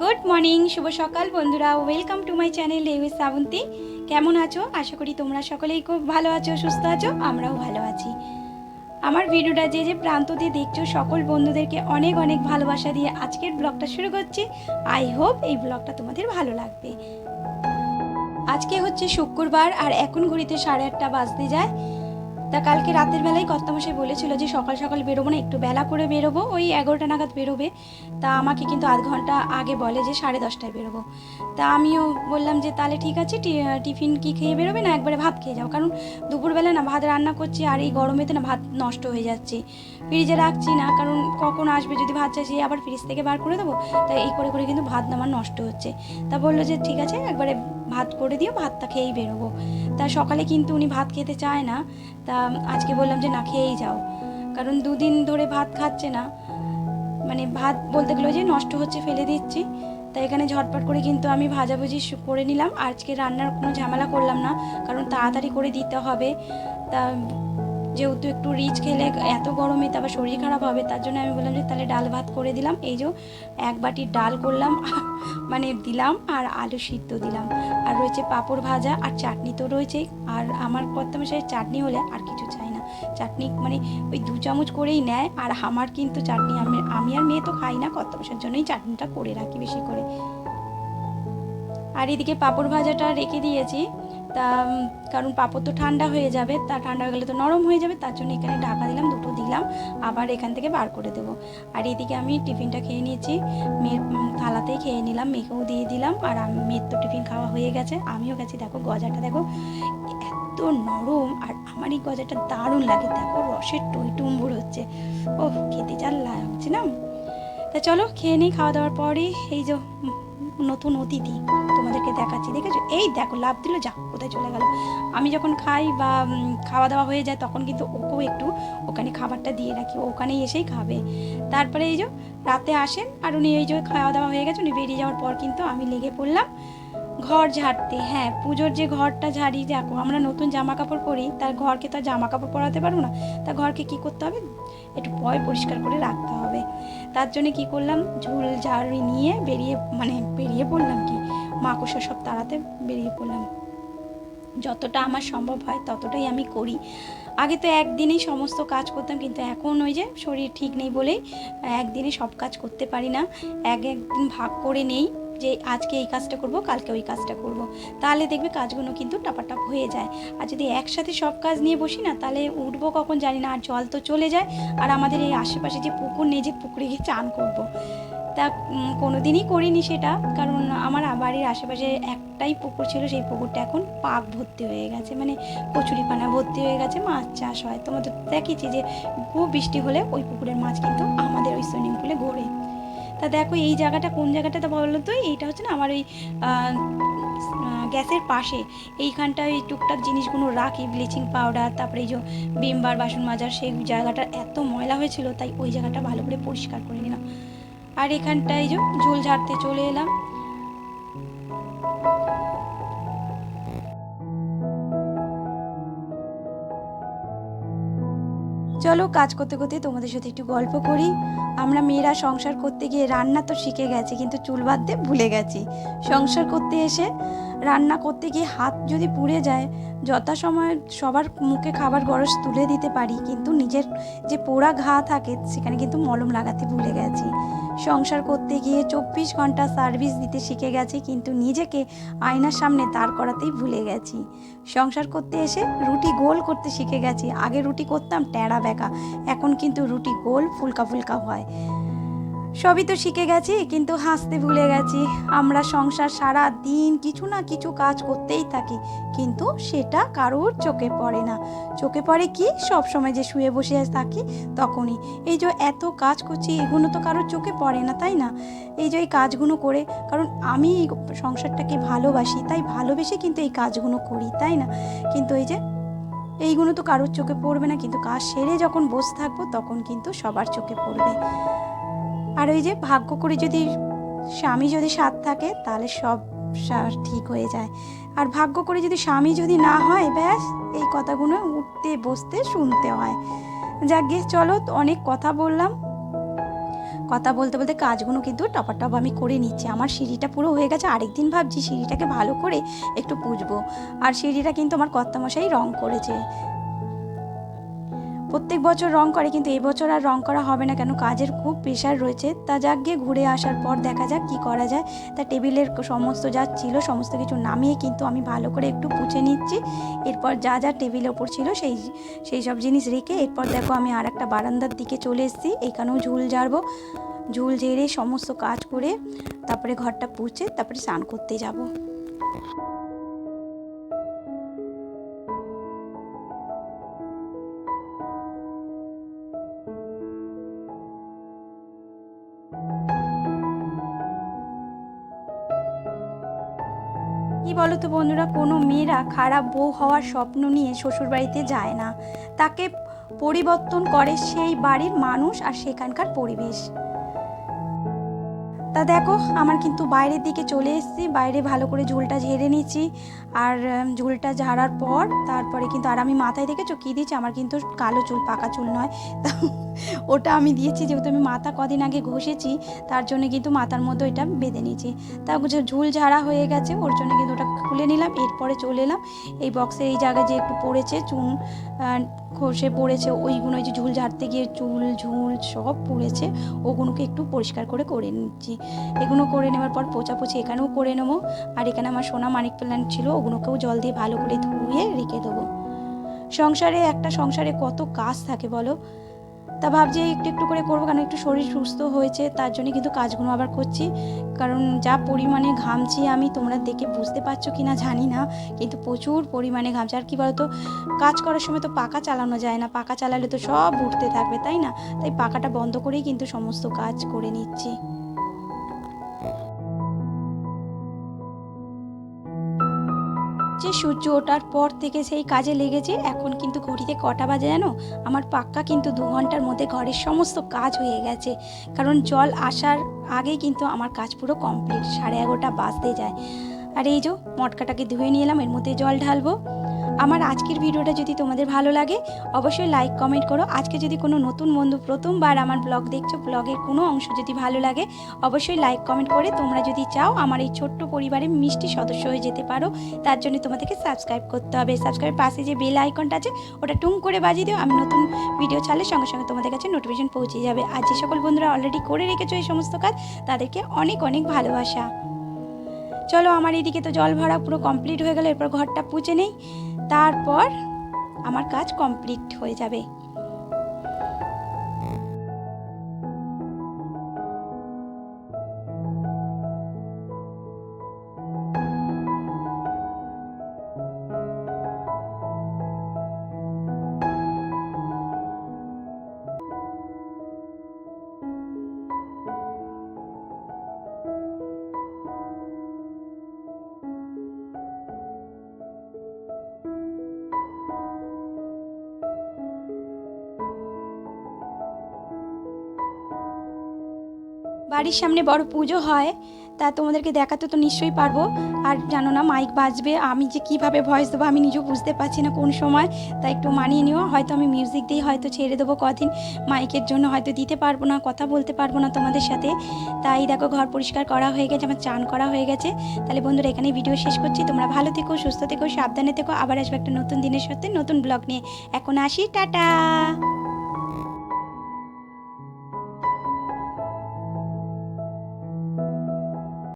Good morning, শুভ সকাল বন্ধুরা। Welcome to my channel এ শ্রাবন্তী। কেমন আছো? আশা করি তোমরা সকলেই খুব ভালো আছো, সুস্থ আছো। আমরাও ভালো আছি। আমার ভিডিওটা যে যে প্রান্ত দিয়ে দেখছো সকল বন্ধুদেরকে অনেক অনেক ভালোবাসা দিয়ে আজকের ব্লগটা শুরু করছি। আই হোপ এই ব্লগটা তোমাদের ভালো লাগবে। আজকে হচ্ছে শুক্রবার আর এখন ঘড়িতে 8:30 বাজতে যায়। তা কালকে রাতের বেলায় কর্তামশাই বলেছিল যে সকাল সকাল বেরোবো না, একটু বেলা করে বেরোবো, ওই 11টা নাগাদ বেরোবে। তা আমাকে কিন্তু আধ ঘন্টা আগে বলে যে 10:30টায় বেরোবো। তা আমিও বললাম যে তাহলে ঠিক আছে, টিফিন কি খেয়ে বেরোবে না একবারে ভাত খেয়ে যাও, কারণ দুপুরবেলা না ভাত রান্না করছি আর এই গরমেতে না ভাত নষ্ট হয়ে যাচ্ছে, ফ্রিজে রাখছি না, কারণ কখন আসবে যদি ভাত চাইছি আবার ফ্রিজ থেকে বার করে দেবো। তাই এই করে করে কিন্তু ভাত আমার নষ্ট হচ্ছে। তা বললো যে ঠিক আছে একবারে ভাত করে দিও, ভাতটা খেয়েই বেরোবো। তা সকালে কিন্তু উনি ভাত খেতে চায় না। তা আজকে বললাম যে না, খেয়েই যাও, কারণ দুদিন ধরে ভাত খাচ্ছে না, মানে ভাত বলতে গেলো যে নষ্ট হচ্ছে, ফেলে দিচ্ছি। তাই এখানে ঝটপট করে কিন্তু আমি ভাজাভুজি করে নিলাম। আজকে রান্নার কোনো ঝামেলা করলাম না, কারণ তাড়াতাড়ি করে দিতে হবে। তা যেহেতু একটু রিচ খেলে এত গরমে তারপর শরীর খারাপ হবে, তার জন্য আমি বললাম যে তাহলে ডাল ভাত করে দিলাম। এই যে এক বাটি ডাল করলাম মানে দিলাম, আর আলু সিদ্ধ দিলাম, আর রয়েছে পাঁপড় ভাজা আর চাটনি তো রয়েছেই। আর আমার কর্তামশাই চাটনি হলে আর কিছু চাই না, চাটনি মানে ওই 2 চামচ করেই নেয়। আর আমার কিন্তু চাটনি আমি আর মেয়ে তো খাই না, কর্তামশাইয়ের জন্যই চাটনিটা করে রাখি বেশি করে। আর এদিকে পাঁপড় ভাজাটা রেখে দিয়েছি, তা কারণ পাঁপড় তো ঠান্ডা হয়ে যাবে, তা ঠান্ডা হয়ে গেলে তো নরম হয়ে যাবে, তার জন্য এখানে ঢাকা দিলাম, দুটো দিলাম, আবার এখান থেকে বার করে দেবো। আর এদিকে আমি টিফিনটা খেয়ে নিয়েছি, মেয়ের থালাতেই খেয়ে নিলাম, মেয়েকেও দিয়ে দিলাম। আর মেয়ের তো টিফিন খাওয়া হয়ে গেছে, আমিও গেছি। দেখো গজাটা দেখো এত নরম, আর আমার এই গজাটা দারুণ লাগে, দেখো রসের টইটুম্বুর হচ্ছে, ও খেতে যা লাগছে না। তা চলো খেয়ে নিই। খাওয়া দাওয়ার পরে এই যে নতুন অতিথি তোমাদেরকে দেখাচ্ছি, দেখেছো? এই দেখো লাভ দিল, যা কোথায় চলে গেল। আমি যখন খাই বা খাওয়া দাওয়া হয়ে যায় তখন কিন্তু ওকেও একটু ওখানে খাবারটা দিয়ে রাখি, ওখানেই এসেই খাবে। তারপরে এই যে রাতে আসেন, আর উনি এই যে খাওয়া দাওয়া হয়ে গেছে, উনি বেরিয়ে যাওয়ার পর কিন্তু আমি লেগে পড়লাম ঘর ঝাড়তে। হ্যাঁ, পুজোর যে ঘরটা ঝাড়ি, দেখো আমরা নতুন জামা কাপড় পরি, তার ঘরকে তো জামা কাপড় পরাতে পারবো না, তা ঘরকে কি করতে হবে, একটু পরিষ্কার করে রাখতে হবে। তার জন্য কি করলাম, ঝুল ঝাড়ি নিয়ে বেরিয়ে পড়লাম, কি মাকড়সা সব তাড়াতে বেরিয়ে পড়লাম। যতটা আমার সম্ভব হয় ততটাই আমি করি। আগে তো একদিনেই সমস্ত কাজ করতাম, কিন্তু এখন ওই যে শরীর ঠিক নেই বলেই একদিনে সব কাজ করতে পারি না। একদিন ভাগ করে নেই যে আজকে এই কাজটা করব, কালকে ওই কাজটা করব, তাহলে দেখবে কাজগুলো কিন্তু টাপাটাপ হয়ে যায়। আর যদি একসাথে সব কাজ নিয়ে বসি না, তাহলে উঠবো কখন জানি না, আর জল তো চলে যায়। আর আমাদের এই আশেপাশে যে পুকুর নেই যে পুকুরে গিয়ে চান করব, তা কোনো দিনই করিনি সেটা, কারণ আমার বাড়ির আশেপাশে একটাই পুকুর ছিল, সেই পুকুরটা এখন পাক ভর্তি হয়ে গেছে, মানে কচুরিপানা ভর্তি হয়ে গেছে, মাছ চাষ হয়। তোমাদের দেখেছি যে খুব বৃষ্টি হলে ওই পুকুরের মাছ কিন্তু আমাদের ওই সুইমিং পুলে ঘোরে। তা দেখো এই জায়গাটা কোন জায়গাটা, তা বলো তো, এইটা হচ্ছে না আমার ওই গ্যাসের পাশে, এইখানটায় ওই টুকটাক জিনিসগুলো রাখি, ব্লিচিং পাউডার, তারপরে এই যে বিমবার বাসন মাজার, সেই জায়গাটা এত ময়লা হয়েছিল, তাই ওই জায়গাটা ভালো করে পরিষ্কার করে নিলাম। আর এখানটায় যে ঝোল ঝাড়তে চলে এলাম। চলো কাজ করতে করতে তোমাদের সাথে একটু গল্প করি। আমরা মেয়েরা সংসার করতে গিয়ে রান্না তো শিখে গেছি, কিন্তু চুল বাঁধতে ভুলে গেছি। সংসার করতে এসে রান্না করতে গিয়ে হাত যদি পুড়ে যায়, যথাসময়ে সবার মুখে খাবার গরজ তুলে দিতে পারি, কিন্তু নিজের যে পোড়া ঘা থাকে সেখানে কিন্তু মলম লাগাতে ভুলে গেছি। সংসার করতে গিয়ে 24 ঘন্টা সার্ভিস দিতে শিখে গেছি, কিন্তু নিজেকে আয়নার সামনে দাঁড় করাতেই ভুলে গেছি। সংসার করতে এসে রুটি গোল করতে শিখে গেছি, আগে রুটি করতাম ট্যাড়া বেঁকা, এখন কিন্তু রুটি গোল ফুলকা ফুলকা হয়। সবই তো শিখে গেছি, কিন্তু হাসতে ভুলে গেছি। আমরা সংসার সারা দিন কিছু না কিছু কাজ করতেই থাকি, কিন্তু সেটা কারোর চোখে পড়ে না। চোখে পড়ে কি, সব সময় যে শুয়ে বসে থাকি তখনই। এই যে এত কাজ করছি, এগুলো তো কারোর চোখে পড়ে না, তাই না? এই যে এই কাজগুলো করে, কারণ আমি এই সংসারটাকে ভালোবাসি, তাই ভালোবেসে কিন্তু এই কাজগুলো করি, তাই না? কিন্তু এই যে এইগুলো তো কারোর চোখে পড়বে না, কিন্তু কাজ সেরে যখন বসে থাকবো তখন কিন্তু সবার চোখে পড়বে। আর ওই যে ভাগ্য করে যদি স্বামী যদি সাথ থাকে, তাহলে সব ঠিক হয়ে যায়। আর ভাগ্য করে যদি স্বামী যদি না হয়, ব্যাস এই কথাগুলো উঠতে বসতে শুনতে হয়। যাক গে, চলো অনেক কথা বললাম। কথা বলতে বলতে কাজগুলো কিন্তু টপাটপ আমি করে নিচ্ছি। আমার সিঁড়িটা পুরো হয়ে গেছে, আরেকদিন ভাবছি সিঁড়িটাকে ভালো করে একটু পুছবো। আর সিঁড়িটা কিন্তু আমার কর্তামশাই রং করেছে। প্রত্যেক বছর রং করে, কিন্তু এই বছর আর রং করা হবে না, কেন কাজের খুব প্রেশার রয়েছে। তা যাক গিয়ে ঘুরে আসার পর দেখা যাক কি করা যায়। তা টেবিলের সমস্ত যা ছিল সমস্ত কিছু নামিয়ে কিন্তু আমি ভালো করে একটু পুছে নিচ্ছি। এরপর যা যা টেবিলের ওপর ছিল সেই সব জিনিস রেখে এরপর দেখো আমি আর একটা বারান্দার দিকে চলে এসেছি। এখানেও ঝুল ঝাড়বো, ঝুল ঝেড়ে সমস্ত কাজ করে তারপরে ঘরটা পুছে তারপরে স্নান করতে যাব। কি বলো তো বন্ধুরা, কোনো মেয়েরা খারাপ বউ হওয়ার স্বপ্ন নিয়ে শ্বশুরবাড়িতে যায় না, তাকে পরিবর্তন করে সেই বাড়ির মানুষ আর সেখানকার পরিবেশ। তা দেখো আমার কিন্তু বাইরের দিকে চলে এসেছি, বাইরে ভালো করে ঝুলটা ঝেড়ে নিচ্ছি। আর ঝুলটা ঝাড়ার পর তারপরে কিন্তু আর আমি মাথায় দেখেছো কী দিয়েছি, আমার কিন্তু কালো চুল, পাকা চুল নয়, তা ওটা আমি দিয়েছি যেহেতু আমি মাথা কদিন আগে ঘষেছি, তার জন্য কিন্তু মাথার মধ্যে ওইটা বেঁধে নিয়েছি। তা ঝুল ঝাড়া হয়ে গেছে, ওর জন্য কিন্তু ওটা খুলে নিলাম। এরপরে চলে এলাম এই বক্সের এই জায়গায় যে একটু পড়েছে চুন খসে পড়েছে, ওইগুলো যে ঝুল ঝাড়তে গিয়ে চুল ঝুল সব পড়েছে, ওগুলোকে একটু পরিষ্কার করে নিচ্ছি। এগুলো করে নেওয়ার পর পোছাপুছি এখানেও করে নেবো। আর এখানে আমার সোনা মানিক প্ল্যান্ট ছিল, ওগুলোকেও জল দিয়ে ভালো করে ধুয়ে রেখে দেবো। সংসারে কত কাজ থাকে বলো। তা ভাবছি একটু একটু করে করবো, কারণ একটু শরীর সুস্থ হয়েছে, তার জন্য কিন্তু কাজগুলো আবার করছি। কারণ যা পরিমাণে ঘামছি আমি, তোমরা দেখে বুঝতে পারছো কি না জানি না, কিন্তু প্রচুর পরিমাণে ঘামছি। আর কি বলতো, কাজ করার সময় তো পাখা চালানো যায় না, পাখা চালালে তো সব উঠতে থাকবে, তাই না? তাই পাখাটা বন্ধ করেই কিন্তু সমস্ত কাজ করে নিচ্ছি। যে সূর্য ওঠার পর থেকে সেই কাজে লেগেছে। এখন কিন্তু ঘড়িতে কটা বাজে জানো? আমার পাক্কা কিন্তু 2 ঘন্টার মধ্যে ঘরের সমস্ত কাজ হয়ে গেছে, কারণ জল আসার আগেই কিন্তু আমার কাজ পুরো কমপ্লিট, 11:30 বাজতে যায়। আর এই যে মটকাটাকে ধুয়ে নিয়ে এলাম, এর মধ্যে জল ঢালবো। আমার আজকের ভিডিওটা যদি তোমাদের ভালো লাগে অবশ্যই লাইক কমেন্ট করো। আজকে যদি কোনো নতুন বন্ধু প্রথমবার আমার ব্লগ দেখছো, ব্লগের কোনো অংশ যদি ভালো লাগে অবশ্যই লাইক কমেন্ট করে তোমরা যদি চাও আমার এই ছোট্ট পরিবারে মিষ্টি সদস্য হয়ে যেতে পারো, তার জন্য তোমাদেরকে সাবস্ক্রাইব করতে হবে। সাবস্ক্রাইব পাশে যে বেল আইকনটা আছে ওটা টুং করে বাজিয়ে দিও, আমি নতুন ভিডিও ছাড়লে সঙ্গে সঙ্গে তোমাদের কাছে নোটিফিকেশন পৌঁছে যাবে। আর যে সকল বন্ধুরা অলরেডি করে রেখেছো এই সমস্ত কাজ তাদেরকে অনেক অনেক ভালোবাসা। চলো আমার এদিকে তো জল ভরা পুরো কমপ্লিট হয়ে গেল, এরপর ঘরটা পুছে নেই, তারপর আমার কাজ কমপ্লিট হয়ে যাবে। বাড়ির সামনে বড় পুজো হয়, তা তোমাদেরকে দেখাতে তো নিশ্চয়ই পারবো। আর জানো না মাইক বাজবে, আমি যে কিভাবে ভয়েস দেবো আমি নিজেও বুঝতে পারছি না কোন সময়, তাই একটু মানিয়ে নিও। হয়তো আমি মিউজিক দিয়ে হয়তো ছেড়ে দেবো কদিন, মাইকের জন্য হয়তো দিতে পারবো না, কথা বলতে পারবো না তোমাদের সাথে। তাই দেখো ঘর পরিষ্কার করা হয়ে গেছে, আমার চান করা হয়ে গেছে। তাহলে বন্ধুরা এখানে ভিডিও শেষ করছি, তোমরা ভালো থেকো, সুস্থ থেকো, সাবধানে থেকো। আবার আসবো একটা নতুন দিনের সাথে নতুন ব্লগ নিয়ে। এখন আসি, টাটা।